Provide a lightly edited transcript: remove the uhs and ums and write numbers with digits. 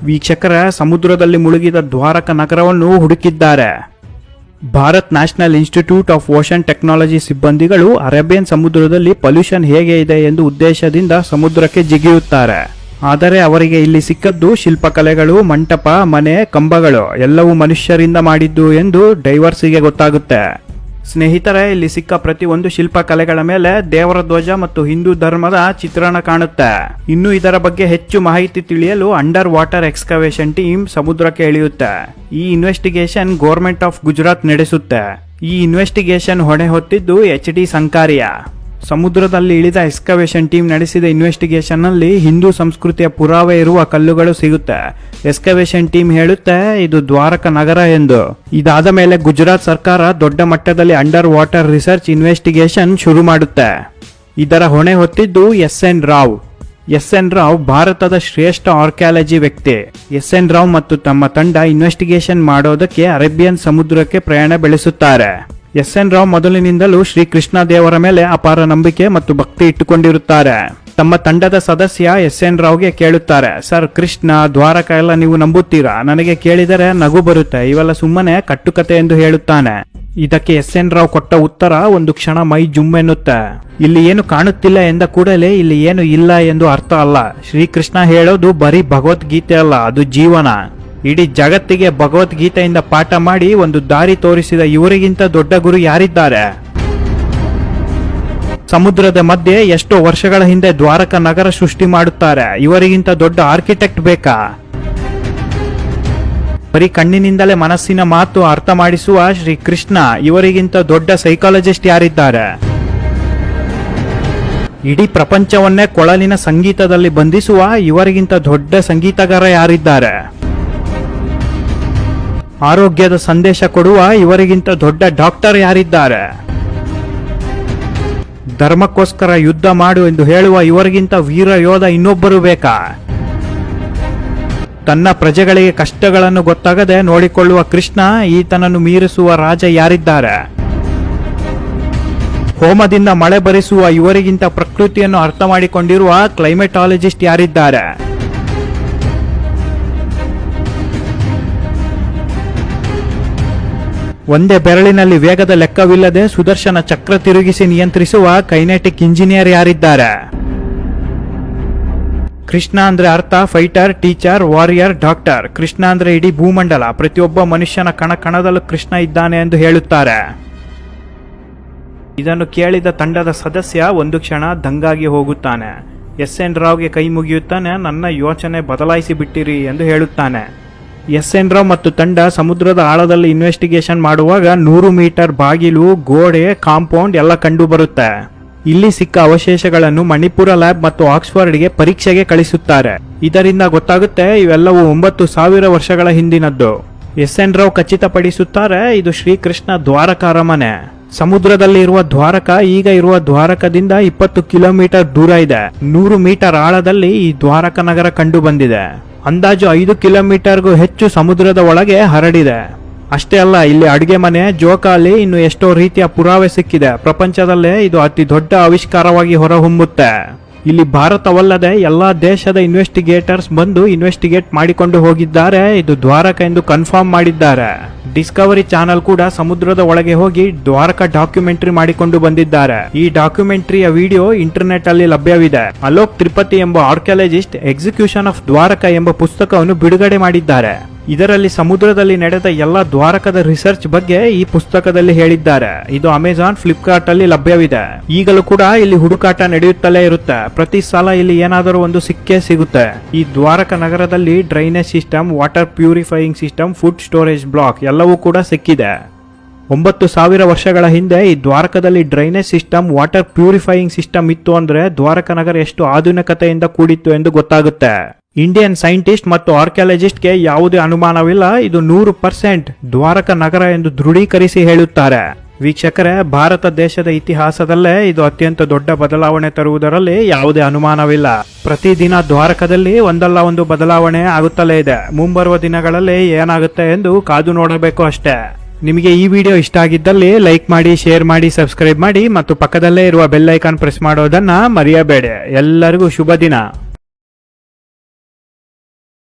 ವೀಕ್ಷಕರ ಸಮುದ್ರದಲ್ಲಿ ಮುಳುಗಿದ ದ್ವಾರಕ ನಗರವನ್ನು ಹುಡುಕಿದ್ದಾರೆ. Bharat national institute of ocean technology ಸಿಬ್ಬಂದಿಗಳು ಅರೇಬಿಯನ್ ಸಮುದ್ರದಲ್ಲಿ ಪೊಲ್ಯೂಷನ್ ಹೇಗೆ ಇದೆ ಎಂದು ಉದ್ದೇಶದಿಂದ ಸಮುದ್ರಕ್ಕೆ ಜಿಗಿಯುತ್ತಾರೆ. ಆದರೆ ಅವರಿಗೆ ಇಲ್ಲಿ ಸಿಕ್ಕದ್ದು ಶಿಲ್ಪಕಲೆಗಳು, ಮಂಟಪ, ಮನೆ, ಕಂಬಗಳು ಎಲ್ಲವೂ ಮನುಷ್ಯರಿಂದ ಮಾಡಿದ್ದು ಎಂದು ಡೈವರ್ಸಿಗೆ ಗೊತ್ತಾಗುತ್ತೆ. ಸ್ನೇಹಿತರೆ, ಇಲ್ಲಿ ಸಿಕ್ಕ ಪ್ರತಿಯೊಂದು ಶಿಲ್ಪಕಲೆಗಳ ಮೇಲೆ ದೇವರ ಧ್ವಜ ಮತ್ತು ಹಿಂದೂ ಧರ್ಮದ ಚಿತ್ರಣ ಕಾಣುತ್ತೆ. ಇನ್ನು ಇದರ ಬಗ್ಗೆ ಹೆಚ್ಚು ಮಾಹಿತಿ ತಿಳಿಯಲು ಅಂಡರ್ ವಾಟರ್ ಎಕ್ಸ್ಕವೇಷನ್ ಟೀಮ್ ಸಮುದ್ರಕ್ಕೆ ಇಳಿಯುತ್ತೆ. ಈ ಇನ್ವೆಸ್ಟಿಗೇಷನ್ ಗವರ್ಮೆಂಟ್ ಆಫ್ ಗುಜರಾತ್ ನಡೆಸುತ್ತೆ. ಈ ಇನ್ವೆಸ್ಟಿಗೇಷನ್ ಹೊಣೆ ಹೊತ್ತಿದ್ದು HD ಸಂಕಾರಿಯಾ. ಸಮುದ್ರದಲ್ಲಿ ಇಳಿದ ಎಕ್ಸ್ಕವೇಷನ್ ಟೀಮ್ ನಡೆಸಿದ ಇನ್ವೆಸ್ಟಿಗೇಷನ್ ನಲ್ಲಿ ಹಿಂದೂ ಸಂಸ್ಕೃತಿಯ ಪುರಾವೆ ಇರುವ ಕಲ್ಲುಗಳು ಸಿಗುತ್ತೆ. ಎಕ್ಸ್ಕವೇಷನ್ ಟೀಮ್ ಹೇಳುತ್ತೆ ಇದು ದ್ವಾರಕ ನಗರ ಎಂದು. ಇದಾದ ಮೇಲೆ ಗುಜರಾತ್ ಸರ್ಕಾರ ದೊಡ್ಡ ಮಟ್ಟದಲ್ಲಿ ಅಂಡರ್ ವಾಟರ್ ರಿಸರ್ಚ್ ಇನ್ವೆಸ್ಟಿಗೇಷನ್ ಶುರು ಮಾಡುತ್ತೆ. ಇದರ ಹೊಣೆ ಹೊತ್ತಿದ್ದು SN ರಾವ್. SN ರಾವ್ ಭಾರತದ ಶ್ರೇಷ್ಠ ಆರ್ಕಿಯಾಲಜಿ ವ್ಯಕ್ತಿ. SN ರಾವ್ ಮತ್ತು ತಮ್ಮ ತಂಡ ಇನ್ವೆಸ್ಟಿಗೇಷನ್ ಮಾಡೋದಕ್ಕೆ ಅರೇಬಿಯನ್ ಸಮುದ್ರಕ್ಕೆ ಪ್ರಯಾಣ ಬೆಳೆಸುತ್ತಾರೆ. SN ರಾವ್ ಮೊದಲಿನಿಂದಲೂ ಶ್ರೀ ಕೃಷ್ಣ ದೇವರ ಮೇಲೆ ಅಪಾರ ನಂಬಿಕೆ ಮತ್ತು ಭಕ್ತಿ ಇಟ್ಟುಕೊಂಡಿರುತ್ತಾರೆ. ತಮ್ಮ ತಂಡದ ಸದಸ್ಯ SN ರಾವ್ಗೆ ಕೇಳುತ್ತಾರೆ, ಸರ್, ಕೃಷ್ಣ, ದ್ವಾರಕ ಎಲ್ಲ ನೀವು ನಂಬುತ್ತೀರಾ? ನನಗೆ ಕೇಳಿದರೆ ನಗು ಬರುತ್ತೆ, ಇವೆಲ್ಲ ಸುಮ್ಮನೆ ಕಟ್ಟುಕತೆ ಎಂದು ಹೇಳುತ್ತಾನೆ. ಇದಕ್ಕೆ SN ರಾವ್ ಕೊಟ್ಟ ಉತ್ತರ ಒಂದು ಕ್ಷಣ ಮೈ ಜುಮ್ ಎನ್ನುತ್ತೆ. ಇಲ್ಲಿ ಏನು ಕಾಣುತ್ತಿಲ್ಲ ಎಂದ ಕೂಡಲೇ ಇಲ್ಲಿ ಏನು ಇಲ್ಲ ಎಂದು ಅರ್ಥ ಅಲ್ಲ. ಶ್ರೀಕೃಷ್ಣ ಹೇಳೋದು ಬರೀ ಭಗವದ್ಗೀತೆ ಅಲ್ಲ, ಅದು ಜೀವನ. ಇಡೀ ಜಗತ್ತಿಗೆ ಭಗವದ್ಗೀತೆಯಿಂದ ಪಾಠ ಮಾಡಿ ಒಂದು ದಾರಿ ತೋರಿಸಿದ ಇವರಿಗಿಂತ ದೊಡ್ಡ ಗುರು ಯಾರಿದ್ದಾರೆ? ಸಮುದ್ರದ ಮಧ್ಯೆ ಎಷ್ಟೋ ವರ್ಷಗಳ ಹಿಂದೆ ದ್ವಾರಕ ನಗರ ಸೃಷ್ಟಿ ಮಾಡುತ್ತಾರೆ. ಇವರಿಗಿಂತ ದೊಡ್ಡ ಆರ್ಕಿಟೆಕ್ಟ್ ಬೇಕಾ? ಬರೀ ಕಣ್ಣಿನಿಂದಲೇ ಮನಸ್ಸಿನ ಮಾತು ಅರ್ಥ ಮಾಡಿಸುವ ಶ್ರೀ ಕೃಷ್ಣ ಇವರಿಗಿಂತ ದೊಡ್ಡ ಸೈಕಾಲಜಿಸ್ಟ್ ಯಾರಿದ್ದಾರೆ? ಇಡೀ ಪ್ರಪಂಚವನ್ನೇ ಕೊಳಲಿನ ಸಂಗೀತದಲ್ಲಿ ಬಂಧಿಸುವ ಇವರಿಗಿಂತ ದೊಡ್ಡ ಸಂಗೀತಗಾರ ಯಾರಿದ್ದಾರೆ? ಆರೋಗ್ಯದ ಸಂದೇಶ ಕೊಡುವ ಇವರಿಗಿಂತ ದೊಡ್ಡ ಡಾಕ್ಟರ್ ಯಾರಿದ್ದಾರೆ? ಧರ್ಮಕ್ಕೋಸ್ಕರ ಯುದ್ಧ ಮಾಡು ಎಂದು ಹೇಳುವ ಇವರಿಗಿಂತ ವೀರ ಯೋಧ ಇನ್ನೊಬ್ಬರು ಬೇಕಾ? ತನ್ನ ಪ್ರಜೆಗಳಿಗೆ ಕಷ್ಟಗಳನ್ನು ಗೊತ್ತಾಗದೆ ನೋಡಿಕೊಳ್ಳುವ ಕೃಷ್ಣ ಈತನನ್ನು ಮೀರಿಸುವ ರಾಜ ಯಾರಿದ್ದಾರೆ? ಹೋಮದಿಂದ ಮಳೆ ಬರಿಸುವ ಇವರಿಗಿಂತ ಪ್ರಕೃತಿಯನ್ನು ಅರ್ಥ ಮಾಡಿಕೊಂಡಿರುವ ಕ್ಲೈಮೇಟಾಲಜಿಸ್ಟ್ ಯಾರಿದ್ದಾರೆ? ಒಂದೇ ಬೆರಳಿನಲ್ಲಿ ವೇಗದ ಲೆಕ್ಕವಿಲ್ಲದೆ ಸುದರ್ಶನ ಚಕ್ರ ತಿರುಗಿಸಿ ನಿಯಂತ್ರಿಸುವ ಕೈನೆಟಿಕ್ ಇಂಜಿನಿಯರ್ ಯಾರಿದ್ದಾರೆ? ಕೃಷ್ಣ ಅಂದ್ರೆ ಅರ್ಥ fighter, teacher, warrior, doctor. Krishna ಅಂದ್ರೆ ಇಡೀ ಭೂಮಂಡಲ, ಪ್ರತಿಯೊಬ್ಬ ಮನುಷ್ಯನ ಕಣ ಕಣದಲ್ಲೂ ಕೃಷ್ಣ ಇದ್ದಾನೆ ಎಂದು ಹೇಳುತ್ತಾರೆ. ಇದನ್ನು ಕೇಳಿದ ತಂಡದ ಸದಸ್ಯ ಒಂದು ಕ್ಷಣ ದಂಗಾಗಿ ಹೋಗುತ್ತಾನೆ. SN ರಾವ್ಗೆ ಕೈ ಮುಗಿಯುತ್ತಾನೆ. ನನ್ನ ಯೋಚನೆ ಬದಲಾಯಿಸಿ ಬಿಟ್ಟಿರಿ ಎಂದು ಹೇಳುತ್ತಾನೆ. SN ರಾವ್ ಮತ್ತು ತಂಡ ಸಮುದ್ರದ ಆಳದಲ್ಲಿ ಇನ್ವೆಸ್ಟಿಗೇಷನ್ ಮಾಡುವಾಗ 100 ಮೀಟರ್ ಬಾಗಿಲು, ಗೋಡೆ, ಕಾಂಪೌಂಡ್ ಎಲ್ಲ ಕಂಡು ಬರುತ್ತೆ. ಇಲ್ಲಿ ಸಿಕ್ಕ ಅವಶೇಷಗಳನ್ನು ಮಣಿಪುರ ಲ್ಯಾಬ್ ಮತ್ತು ಆಕ್ಸ್ಫರ್ಡ್ಗೆ ಪರೀಕ್ಷೆಗೆ ಕಳಿಸುತ್ತಾರೆ. ಇದರಿಂದ ಗೊತ್ತಾಗುತ್ತೆ ಇವೆಲ್ಲವೂ 9000 ವರ್ಷಗಳ ಹಿಂದಿನದ್ದು. SN ರಾವ್ ಖಚಿತಪಡಿಸುತ್ತಾರೆ ಇದು ಶ್ರೀಕೃಷ್ಣ ದ್ವಾರಕ ಅರಮನೆ. ಸಮುದ್ರದಲ್ಲಿ ಇರುವ ದ್ವಾರಕ ಈಗ ಇರುವ ದ್ವಾರಕದಿಂದ 20 ಕಿಲೋಮೀಟರ್ ದೂರ ಇದೆ. 100 ಮೀಟರ್ ಆಳದಲ್ಲಿ ಈ ದ್ವಾರಕ ನಗರ ಕಂಡು ಬಂದಿದೆ. ಅಂದಾಜು 5 ಕಿಲೋಮೀಟರ್ಗೂ ಹೆಚ್ಚು ಸಮುದ್ರದ ಒಳಗೆ ಹರಡಿದೆ. ಅಷ್ಟೇ ಅಲ್ಲ, ಇಲ್ಲಿ ಅಡುಗೆ ಮನೆ, ಜೋಕಾಲಿ, ಇನ್ನು ಎಷ್ಟೋ ರೀತಿಯ ಪುರಾವೆ ಸಿಕ್ಕಿದೆ. ಪ್ರಪಂಚದಲ್ಲೇ ಇದು ಅತಿ ದೊಡ್ಡ ಆವಿಷ್ಕಾರವಾಗಿ ಹೊರಹೊಮ್ಮುತ್ತೆ. ಇಲ್ಲಿ ಭಾರತವಲ್ಲದೆ ಎಲ್ಲಾ ದೇಶದ ಇನ್ವೆಸ್ಟಿಗೇಟರ್ಸ್ ಬಂದು ಇನ್ವೆಸ್ಟಿಗೇಟ್ ಮಾಡಿಕೊಂಡು ಹೋಗಿದ್ದಾರೆ. ಇದು ದ್ವಾರಕ ಎಂದು ಕನ್ಫರ್ಮ್ ಮಾಡಿದ್ದಾರೆ. ಡಿಸ್ಕವರಿ ಚಾನೆಲ್ ಕೂಡ ಸಮುದ್ರದ ಒಳಗೆ ಹೋಗಿ ದ್ವಾರಕ ಡಾಕ್ಯುಮೆಂಟರಿ ಮಾಡಿಕೊಂಡು ಬಂದಿದ್ದಾರೆ. ಈ ಡಾಕ್ಯುಮೆಂಟರಿಯ ವಿಡಿಯೋ ಇಂಟರ್ನೆಟ್ ಅಲ್ಲಿ ಲಭ್ಯವಿದೆ. ಅಲೋಕ್ ತ್ರಿಪತಿ ಎಂಬ ಆರ್ಕಿಯಾಲಜಿಸ್ಟ್ ಎಕ್ಸಿಕ್ಯೂಷನ್ ಆಫ್ ದ್ವಾರಕ ಎಂಬ ಪುಸ್ತಕವನ್ನು ಬಿಡುಗಡೆ ಮಾಡಿದ್ದಾರೆ. ಇದರಲ್ಲಿ ಸಮುದ್ರದಲ್ಲಿ ನಡೆದ ಎಲ್ಲ ದ್ವಾರಕದ ರಿಸರ್ಚ್ ಬಗ್ಗೆ ಈ ಪುಸ್ತಕದಲ್ಲಿ ಹೇಳಿದ್ದಾರೆ. ಇದು ಅಮೆಜಾನ್, ಫ್ಲಿಪ್ಕಾರ್ಟ್ ಅಲ್ಲಿ ಲಭ್ಯವಿದೆ. ಈಗಲೂ ಕೂಡ ಇಲ್ಲಿ ಹುಡುಕಾಟ ನಡೆಯುತ್ತಲೇ ಇರುತ್ತೆ. ಪ್ರತಿ ಸಲ ಇಲ್ಲಿ ಏನಾದರೂ ಒಂದು ಸಿಕ್ಕೇ ಸಿಗುತ್ತೆ. ಈ ದ್ವಾರಕ ನಗರದಲ್ಲಿ drainage system, water purifying system, food storage block ಎಲ್ಲವೂ ಕೂಡ ಸಿಕ್ಕಿದೆ. 9000 ವರ್ಷಗಳ ಹಿಂದೆ ಈ ದ್ವಾರಕದಲ್ಲಿ drainage system, water purifying system ಇತ್ತು ಅಂದ್ರೆ ದ್ವಾರಕ ನಗರ ಎಷ್ಟು ಆಧುನಿಕತೆಯಿಂದ ಕೂಡಿತ್ತು ಎಂದು ಗೊತ್ತಾಗುತ್ತೆ. ಇಂಡಿಯನ್ ಸೈಂಟಿಸ್ಟ್ ಮತ್ತು ಆರ್ಕಿಯಾಲಜಿಸ್ಟ್ಗೆ ಯಾವುದೇ ಅನುಮಾನವಿಲ್ಲ, ಇದು 100% ದ್ವಾರಕ ನಗರ ಎಂದು ದೃಢೀಕರಿಸಿ ಹೇಳುತ್ತಾರೆ. ವೀಕ್ಷಕರೇ, ಭಾರತ ದೇಶದ ಇತಿಹಾಸದಲ್ಲೇ ಇದು ಅತ್ಯಂತ ದೊಡ್ಡ ಬದಲಾವಣೆ ತರುವುದರಲ್ಲಿ ಯಾವುದೇ ಅನುಮಾನವಿಲ್ಲ. ಪ್ರತಿದಿನ ದ್ವಾರಕದಲ್ಲಿ ಒಂದಲ್ಲ ಒಂದು ಬದಲಾವಣೆ ಆಗುತ್ತಲೇ ಇದೆ. ಮುಂಬರುವ ದಿನಗಳಲ್ಲಿ ಏನಾಗುತ್ತೆ ಎಂದು ಕಾದು ನೋಡಬೇಕು ಅಷ್ಟೇ. ನಿಮಗೆ ಈ ವಿಡಿಯೋ ಇಷ್ಟ ಆಗಿದ್ದಲ್ಲಿ ಲೈಕ್ ಮಾಡಿ, ಶೇರ್ ಮಾಡಿ, ಸಬ್ಸ್ಕ್ರೈಬ್ ಮಾಡಿ ಮತ್ತು ಪಕ್ಕದಲ್ಲೇ ಇರುವ ಬೆಲ್ ಐಕಾನ್ ಪ್ರೆಸ್ ಮಾಡೋದನ್ನ ಮರೆಯಬೇಡಿ. ಎಲ್ಲರಿಗೂ ಶುಭ ದಿನ.